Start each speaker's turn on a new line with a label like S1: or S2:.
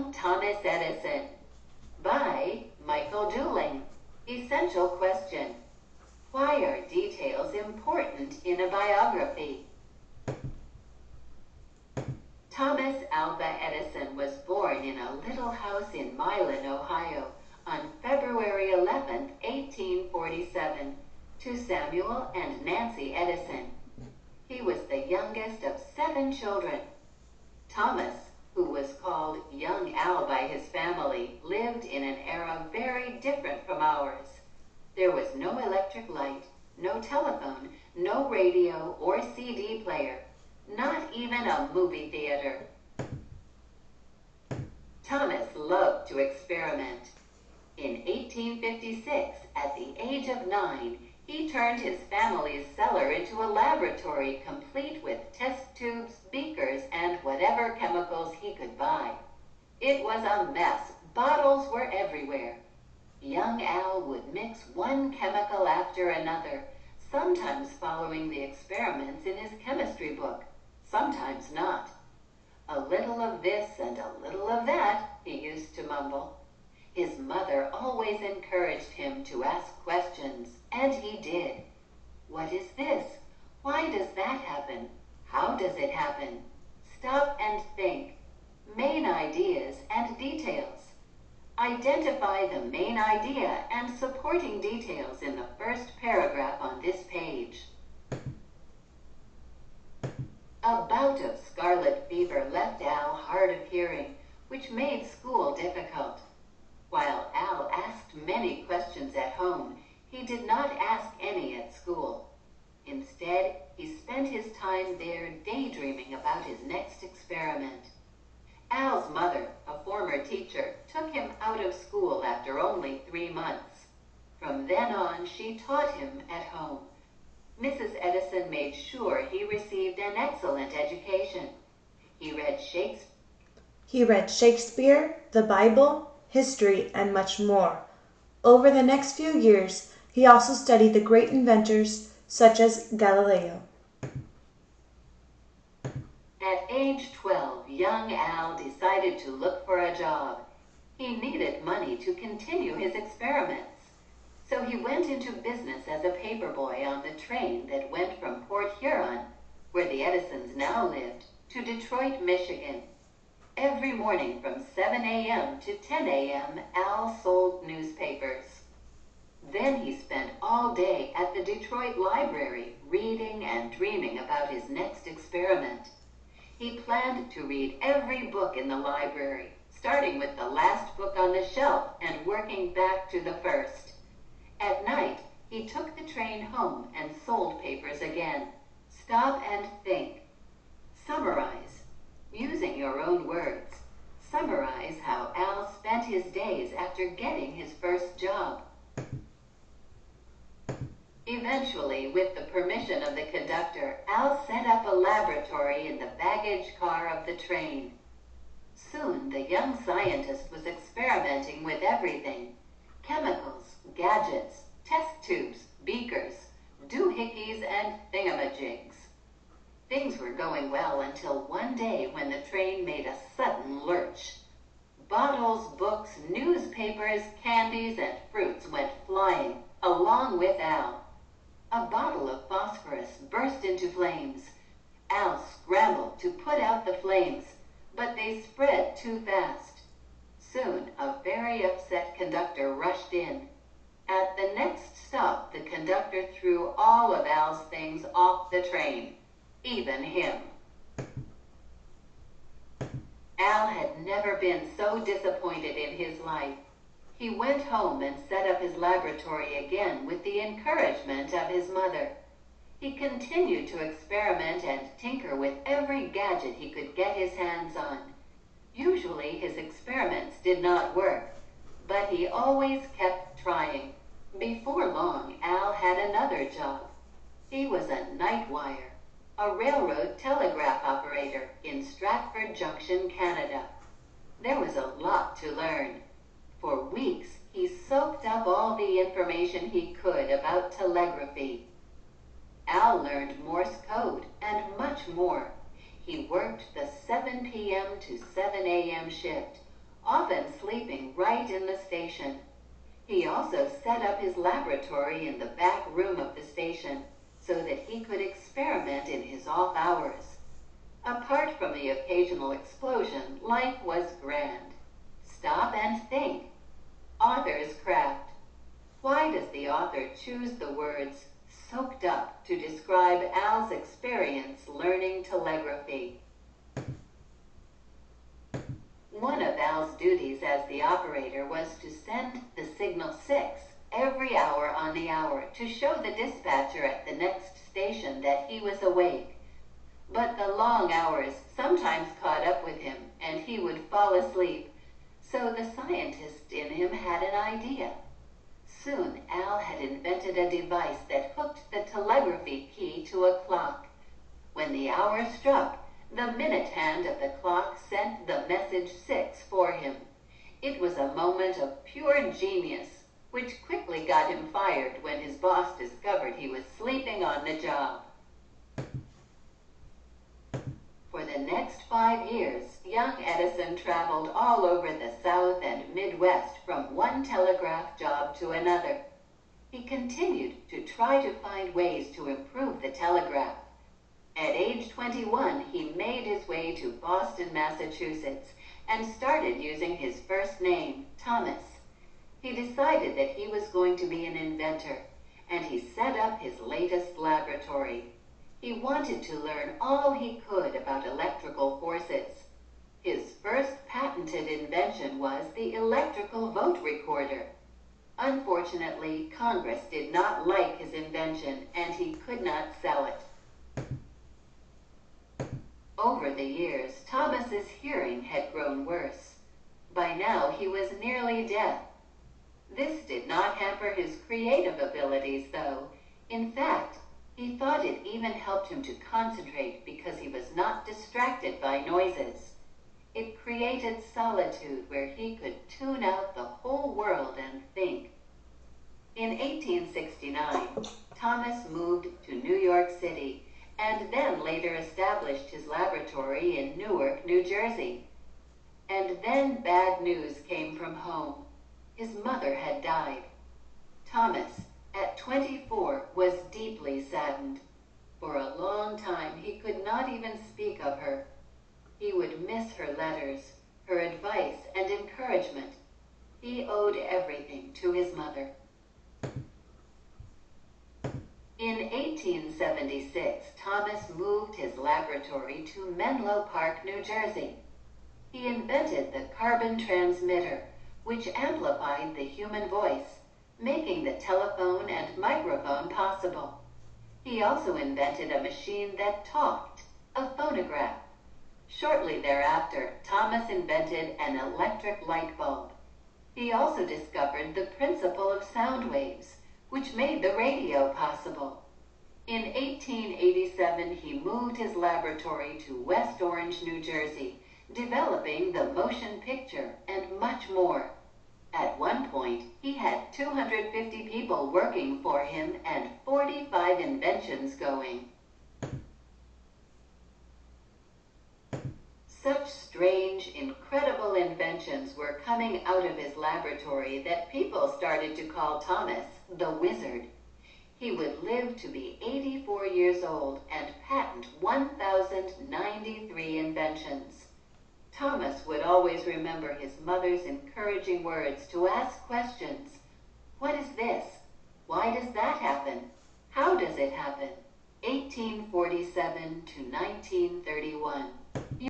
S1: Young Thomas Edison by Michael Dooling. Essential question. Why are details important in a biography? Thomas Alva Edison was born in a little house in Milan, Ohio, on February 11, 1847, to Samuel and Nancy Edison. He was the youngest of 7 children. Thomas, who was called Young Al by his family, lived in an era very different from ours. There was no electric light, no telephone, no radio or CD player, not even a movie theater. Thomas loved to experiment. In 1856, at the age of 9, he turned his family's cellar into a laboratory complete with test tubes, beakers, and whatever chemicals he could buy. It was a mess. Bottles were everywhere. Young Al would mix one chemical after another, sometimes following the experiments in his chemistry book, sometimes not. A little of this and a little of that, he used to mumble. His mother always encouraged him to ask questions, and he did. What is this? Why does that happen? How does it happen? Stop and think. Main ideas and details. Identify the main idea and supporting details in the first paragraph on this page. A bout of scarlet fever left Al hard of hearing, which made school difficult. While Al asked many questions at home, he did not ask any at school. Instead, he spent his time there daydreaming about his next experiment. Al's mother, a former teacher, took him out of school after only 3 months. From then on, she taught him at home. Mrs. Edison made sure he received an excellent education. He read Shakespeare, the Bible, history, and much more. Over the next few years, he also studied the great inventors such as Galileo. At age 12, young Al decided to look for a job. He needed money to continue his experiments. So he went into business as a paperboy on the train that went from Port Huron, where the Edisons now lived, to Detroit, Michigan. Every morning from 7 a.m. to 10 a.m., Al sold newspapers. Then he spent all day at the Detroit Library, reading and dreaming about his next experiment. He planned to read every book in the library, starting with the last book on the shelf and working back to the first. At night, he took the train home and sold papers again. Stop and think. Summarize. Using your own words, summarize how Al spent his days after getting his first job. Eventually, with the permission of the conductor, Al set up a laboratory in the baggage car of the train. Soon, the young scientist was experimenting with everything: chemicals, gadgets, test tubes, beakers, doohickeys, and thingamajigs. Things were going well until one day when the train made a sudden lurch. Bottles, books, newspapers, candies, and fruits went flying, along with Al. A bottle of phosphorus burst into flames. Al scrambled to put out the flames, but they spread too fast. Soon, a very upset conductor rushed in. At the next stop, the conductor threw all of Al's things off the train, even him. Al had never been so disappointed in his life. He went home and set up his laboratory again with the encouragement of his mother. He continued to experiment and tinker with every gadget he could get his hands on. Usually his experiments did not work, but he always kept trying. Before long, Al had another job. He was a night wire, a railroad telegraph operator in Stratford Junction, Canada. There was a lot to learn. For weeks, he soaked up all the information he could about telegraphy. Al learned Morse code and much more. He worked the 7 p.m. to 7 a.m. shift, often sleeping right in the station. He also set up his laboratory in the back room of the station so that he could experiment in his off hours. Apart from the occasional explosion, life was grand. Stop and think. Author's craft. Why does the author choose the words "soaked up" to describe Al's experience learning telegraphy? One of Al's duties as the operator was to send the signal 6 every hour on the hour to show the dispatcher at the next station that he was awake. But the long hours sometimes caught up with him and he would fall asleep, so the scientist in him had an idea. Soon Al had invented a device that hooked the telegraphy key to a clock. When the hour struck, the minute hand of the clock sent the message 6 for him. It was a moment of pure genius, which quickly got him fired when his boss discovered he was sleeping on the job. For the next 5 years, young Edison traveled all over the South and Midwest from one telegraph job to another. He continued to try to find ways to improve the telegraph. At age 21, he made his way to Boston, Massachusetts, and started using his first name, Thomas. He decided that he was going to be an inventor, and he set up his latest laboratory. He wanted to learn all he could about electrical forces. His first patented invention was the electrical vote recorder. Unfortunately, Congress did not like his invention, and he could not sell it. Over the years, Thomas's hearing had grown worse. By now, he was nearly deaf. This did not hamper his creative abilities, though. In fact, he thought it even helped him to concentrate because he was not distracted by noises. It created solitude where he could tune out the whole world and think. In 1869, Thomas moved to New York City and then later established his laboratory in Newark, New Jersey. And then bad news came from home. His mother had died. Thomas, at 24, was deeply saddened. For a long time, he could not even speak of her. He would miss her letters, her advice, and encouragement. He owed everything to his mother. In 1876, Thomas moved his laboratory to Menlo Park, New Jersey. He invented the carbon transmitter, which amplified the human voice, making the telephone and microphone possible. He also invented a machine that talked, a phonograph. Shortly thereafter, Thomas invented an electric light bulb. He also discovered the principle of sound waves, which made the radio possible. In 1887, he moved his laboratory to West Orange, New Jersey, developing the motion picture and much more. At one point, he had 250 people working for him and 45 inventions going. Such strange, incredible inventions were coming out of his laboratory that people started to call Thomas the Wizard. He would live to be 84 years old and patent 1,093 inventions. Thomas would always remember his mother's encouraging words to ask questions. What is this? Why does that happen? How does it happen? 1847 to 1931.